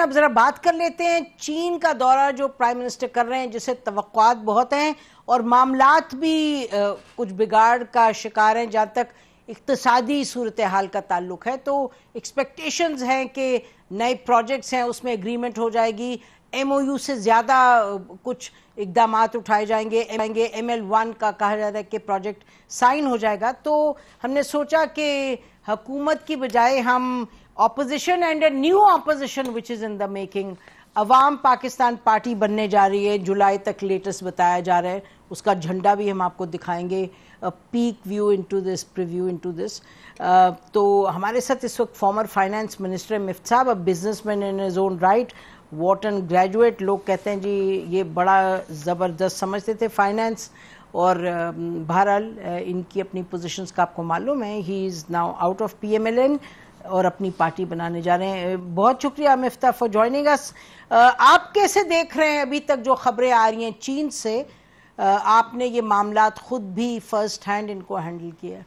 अब जरा बात कर लेते हैं चीन का दौरा जो प्राइम मिनिस्टर कर रहे हैं, जिसे तवक्कुआत बहुत हैं और मामलात भी कुछ बिगाड़ का शिकार हैं जहां तक इक्तिसादी सूरत हाल का ताल्लुक है। तो एक्सपेक्टेशंस हैं कि नए प्रोजेक्ट्स हैं उसमें एग्रीमेंट हो जाएगी, MOU से ज़्यादा कुछ इकदामात उठाए जाएंगे, ML1 का कहा जा रहा है कि प्रोजेक्ट साइन हो जाएगा। तो हमने सोचा कि हुकूमत की बजाय हम opposition and a new opposition which is in the making, Awam Pakistan party बनने जा रही है, जुलाई तक लेटेस्ट बताया जा रहा है, उसका झंडा भी हम आपको दिखाएंगे। Peak view into this, preview into this. तो हमारे साथ इस वक्त फॉर्मर फाइनेंस मिनिस्टर मिफ्त साहब, a businessman in his own right, Wharton graduate. लोग कहते हैं जी ये बड़ा ज़बरदस्त समझते थे फाइनेंस, और बहरहाल इनकी अपनी पोजीशंस का आपको मालूम है। He is now out of PMLN और अपनी पार्टी बनाने जा रहे हैं। बहुत शुक्रिया मिफ्ता फॉर जॉइनिंग अस। आप कैसे देख रहे हैं अभी तक जो खबरें आ रही हैं चीन से? आपने ये मामलात खुद भी फर्स्ट हैंड इनको हैंडल किया?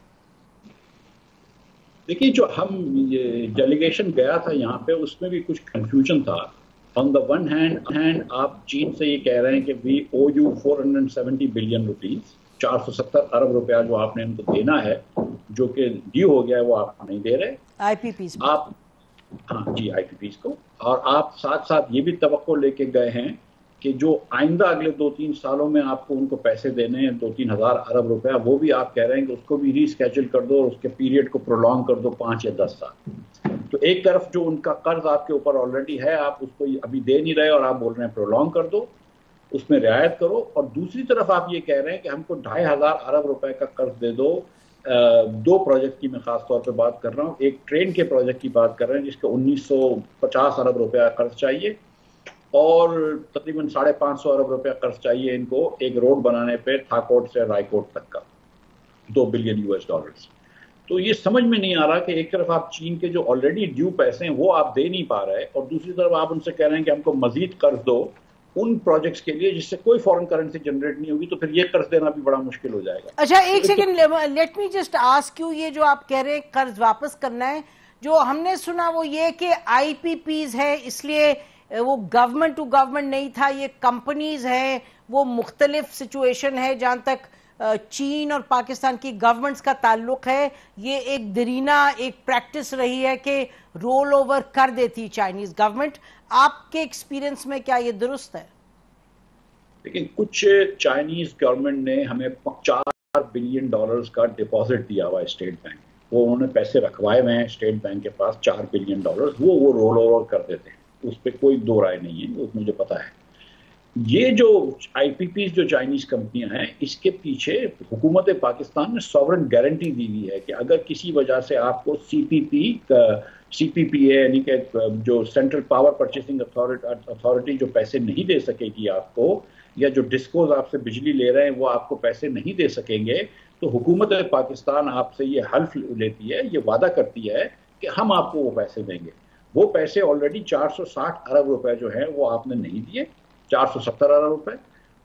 देखिए, जो हम ये डेलीगेशन गया था यहाँ पे, उसमें भी कुछ कंफ्यूजन था। ऑन द वन हैंड आप चीन से ये कह रहे हैं कि we owe you 470 billion rupees, 470 अरब रुपया जो आपने इनको देना है, जो कि ड्यू हो गया है, वो आप नहीं दे रहे IPPs आप। हाँ जी, IPPs को। और आप साथ साथ ये भी तवक्को लेके गए हैं कि जो आइंदा अगले 2-3 सालों में आपको उनको पैसे देने हैं 2-3 हज़ार अरब रुपया, वो भी आप कह रहे हैं कि उसको भी रीस्केड्यूल कर दो और उसके पीरियड को प्रोलॉन्ग कर दो 5 या 10 साल। तो एक तरफ जो उनका कर्ज आपके ऊपर ऑलरेडी है, आप उसको अभी दे नहीं रहे और आप बोल रहे हैं प्रोलॉन्ग कर दो, उसमें रियायत करो। और दूसरी तरफ आप ये कह रहे हैं कि हमको 2,500 अरब रुपए का कर्ज दे दो। 2 प्रोजेक्ट की मैं खास तौर पे बात कर रहा हूँ। एक ट्रेन के प्रोजेक्ट की बात कर रहे हैं जिसका 1950 अरब रुपया कर्ज चाहिए, और तकरीबन 550 अरब रुपया कर्ज चाहिए इनको एक रोड बनाने पे थाकोट से रायकोट तक का, $2 बिलियन। तो ये समझ में नहीं आ रहा कि एक तरफ आप चीन के जो ऑलरेडी ड्यू पैसे हैं वो आप दे नहीं पा रहे, और दूसरी तरफ आप उनसे कह रहे हैं कि हमको मजीद कर्ज दो उन प्रोजेक्ट्स के लिए जिससे कोई फॉरेन करेंसी जनरेट नहीं होगी। तो फिर ये कर्ज देना भी बड़ा मुश्किल हो जाएगा। अच्छा, एक second, let me just ask you, ये जो आप कह रहे हैं कर्ज वापस करना है, जो हमने सुना वो ये कि IPPs है, इसलिए वो गवर्नमेंट टू गवर्नमेंट नहीं था, ये कंपनीज है, वो मुख्तलिफ सिचुएशन है जहां तक चीन और पाकिस्तान की गवर्नमेंट्स का ताल्लुक है। ये एक दरीना एक प्रैक्टिस रही है कि रोल ओवर कर देती चाइनीज गवर्नमेंट। आपके एक्सपीरियंस में क्या ये दुरुस्त है? लेकिन कुछ चाइनीज गवर्नमेंट ने हमें $4 बिलियन का डिपॉजिट दिया हुआ है स्टेट बैंक, वो उन्होंने पैसे रखवाए हुए हैं स्टेट बैंक के पास $4 बिलियन, वो रोल ओवर कर देते हैं, उस पर कोई दो राय नहीं है, वो मुझे पता है। ये जो IPPs जो चाइनीज कंपनियां हैं, इसके पीछे हुकूमत पाकिस्तान ने सॉवरेन गारंटी दी हुई है कि अगर किसी वजह से आपको CPPA यानी कि जो सेंट्रल पावर परचेसिंग अथॉरिटी जो पैसे नहीं दे सकेगी आपको, या जो डिस्कोज आपसे बिजली ले रहे हैं वो आपको पैसे नहीं दे सकेंगे, तो हुकूमत पाकिस्तान आपसे ये हल्फ लेती है, ये वादा करती है कि हम आपको वो पैसे देंगे। वो पैसे ऑलरेडी 460 अरब रुपए जो है वो आपने नहीं दिए, 470 अरब रुपए।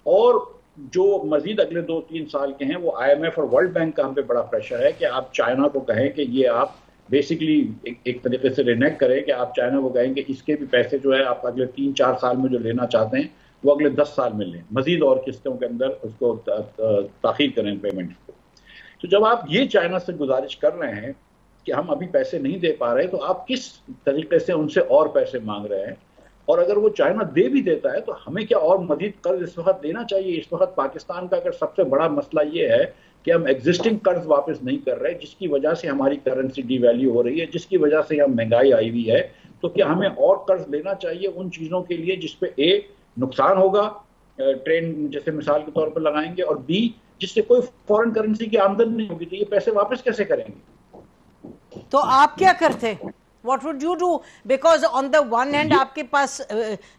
और जो मजीद अगले 2-3 साल के हैं वो IMF और वर्ल्ड बैंक का हम पे बड़ा प्रेशर है कि आप चाइना को कहें कि ये आप बेसिकली एक तरीके से रिनेक्ट करें कि आप चाइना को कहें कि इसके भी पैसे जो है आप अगले 3-4 साल में जो लेना चाहते हैं वो अगले 10 साल में लें, मजीद और किस्तों के अंदर उसको ताखीर करें पेमेंट को। तो जब आप ये चाइना से गुजारिश कर रहे हैं कि हम अभी पैसे नहीं दे पा रहे, तो आप किस तरीके से उनसे और पैसे मांग रहे हैं? और अगर वो चाइना दे भी देता है तो हमें क्या और मजीद कर्ज इस वक्त देना चाहिए? इस वक्त पाकिस्तान का अगर सबसे बड़ा मसला ये है कि हम एग्जिस्टिंग कर्ज वापस नहीं कर रहे, जिसकी वजह से हमारी करेंसी डिवैल्यू हो रही है, जिसकी वजह से हम महंगाई आई हुई है, तो क्या हमें और कर्ज लेना चाहिए उन चीजों के लिए जिसपे A नुकसान होगा, ट्रेन जैसे मिसाल के तौर पर लगाएंगे, और B जिससे कोई फॉरेन करेंसी की आमदनी नहीं होगी, तो ये पैसे वापस कैसे करेंगे? तो आप क्या करते? What would you do? Because on the one hand आपके पास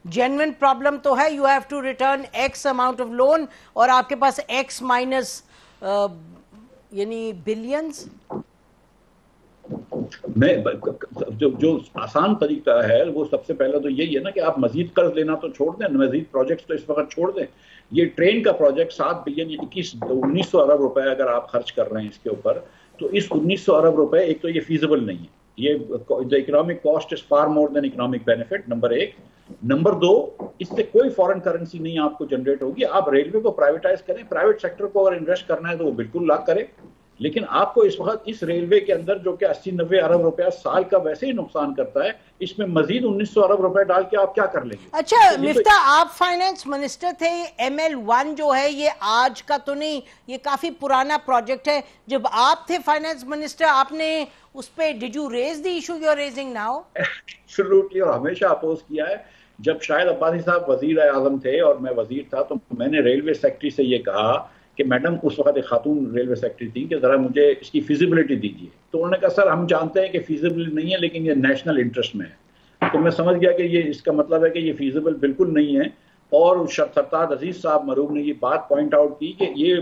genuine problem तो है, you have to return X amount of loan, और आपके पास X minus यानी billions। जो आसान तरीका है वो सबसे पहले तो यही है ना कि आप मजीद कर्ज लेना तो छोड़ दें, मजीद प्रोजेक्ट्स तो इस वक्त छोड़ दें। ये ट्रेन का प्रोजेक्ट 7 बिलियन 1900 अरब रुपए अगर आप खर्च कर रहे हैं इसके ऊपर, तो इस 1900 अरब रुपए एक तो ये फीजिबल नहीं है, ये the economic cost is far more than economic benefit, number एक। नंबर दो, इससे कोई फॉरेन करेंसी नहीं आपको जनरेट होगी। आप रेलवे को प्राइवेटाइज करें, प्राइवेट सेक्टर को अगर इन्वेस्ट करना है तो वो बिल्कुल लाभ करें, लेकिन आपको इस वक्त इस रेलवे के अंदर जो कि 80-90 अरब रुपया साल का वैसे ही नुकसान करता है, इसमें मजीद 1900 अरब रुपए डाल के आप क्या कर लेंगे? अच्छा मिफ्ता, आप फाइनेंस मिनिस्टर थे, ML1 जो है ये आज का तो नहीं, ये काफी पुराना प्रोजेक्ट है। जब आप थे फाइनेंस मिनिस्टर, आपने उस पे did you raise the issue you are raising now? Absolutely, और हमेशा अपोज किया है। जब शाहिद अब्बासी साहब वजीर आजम थे और मैं वजीर था, तो मैंने रेलवे सेक्रेटरी से ये कहा कि मैडम, उस वक्त एक खातून रेलवे सेक्रेटरी थी, कि जरा मुझे इसकी फिजिबिलिटी दीजिए। तो उन्होंने कहा सर हम जानते हैं कि फिजिबल नहीं है, लेकिन ये नेशनल इंटरेस्ट में है। तो मैं समझ गया कि ये इसका मतलब है कि ये फिजिबल बिल्कुल नहीं है। और सरताज अजीज साहब मरूम ने ये बात पॉइंट आउट की कि ये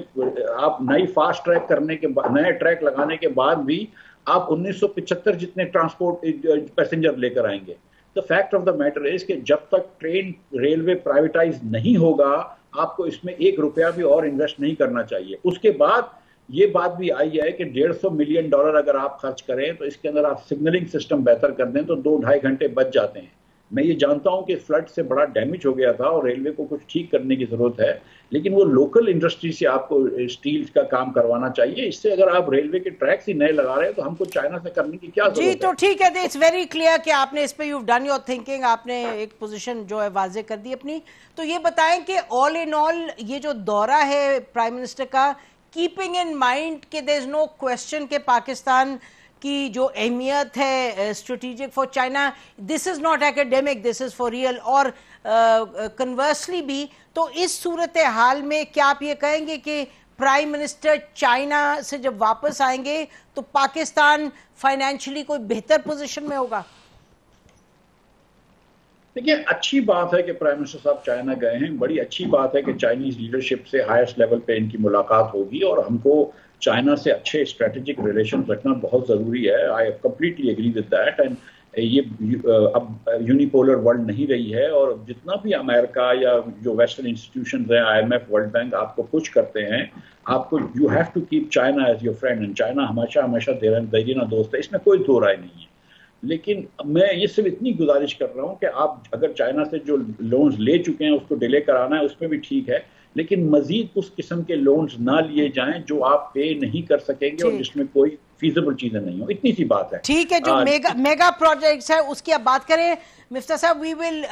आप नई फास्ट ट्रैक करने के बाद, नया ट्रैक लगाने के बाद भी आप 1975 जितने ट्रांसपोर्ट पैसेंजर लेकर आएंगे। The fact of the matter is कि जब तक ट्रेन रेलवे प्राइवेटाइज नहीं होगा, आपको इसमें ₹1 भी और इन्वेस्ट नहीं करना चाहिए। उसके बाद ये बात भी आई है कि $150 मिलियन अगर आप खर्च करें तो इसके अंदर आप सिग्नलिंग सिस्टम बेहतर कर दें तो 2-2.5 घंटे बच जाते हैं। मैं ये जानता हूं कि फ्लड से बड़ा डैमेज हो गया था और रेलवे को कुछ ठीक करने की जरूरत है, लेकिन वो लोकल इंडस्ट्री से आपको स्टील का काम करवाना चाहिए। इससे अगर आप रेलवे के ट्रैक्स ही नए लगा रहे हैं तो हमको चाइना से करने की क्या जरूरत है? जी तो ठीक है, इट्स वेरी क्लियर कि आपने इस पे यू डन योर थिंकिंग, आपने एक पोजीशन जो है वाजे कर दी अपनी। तो ये बताएं कि ऑल इन ऑल ये जो दौरा है प्राइम मिनिस्टर का, कीपिंग इन माइंड कि देयर इज नो क्वेश्चन कि पाकिस्तान की जो अहमियत है strategic for China, this is not academic, this is for real, और कन्वर्सली भी, तो इस सूरत हाल में क्या आप ये कहेंगे कि प्राइम मिनिस्टर चाइना से जब वापस आएंगे तो पाकिस्तान फाइनेंशियली कोई बेहतर पोजीशन में होगा? देखिए, अच्छी बात है कि प्राइम मिनिस्टर साहब चाइना गए हैं। बड़ी अच्छी बात है कि चाइनीज लीडरशिप से हाईएस्ट लेवल पे इनकी मुलाकात होगी और हमको चाइना से अच्छे स्ट्रेटेजिक रिलेशन रखना बहुत जरूरी है। I completely agree with that. And ये अब यूनिपोलर वर्ल्ड नहीं रही है, और जितना भी अमेरिका या जो वेस्टर्न इंस्टीट्यूशंस हैं, IMF, वर्ल्ड बैंक आपको पुश करते हैं, आपको you have to keep China as your friend. And China हमेशा हमेशा देरीना दोस्त है, इसमें कोई दो राय नहीं है। लेकिन मैं ये सिर्फ इतनी गुजारिश कर रहा हूं कि आप अगर चाइना से जो लोन्स ले चुके हैं उसको डिले कराना है, उसमें भी ठीक है, लेकिन मजीद उस किस्म के लोन्स ना लिए जाएं जो आप पे नहीं कर सकेंगे और जिसमें कोई फीजिबल चीजें नहीं हो। इतनी सी बात है। ठीक है, जो मेगा प्रोजेक्ट्स है उसकी आप बात करें मिफ्ता साहब। वी विल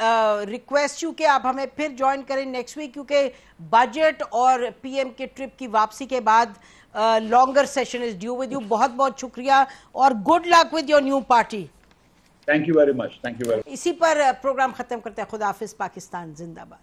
रिक्वेस्ट यू कि आप हमें फिर ज्वाइन करें नेक्स्ट वीक, क्योंकि बजट और PM के ट्रिप की वापसी के बाद longer session is due with you. बहुत बहुत शुक्रिया और good luck with your new party. Thank you very much. Thank you very much. इसी पर प्रोग्राम खत्म करते हैं। खुदा हाफिज। पाकिस्तान जिंदाबाद।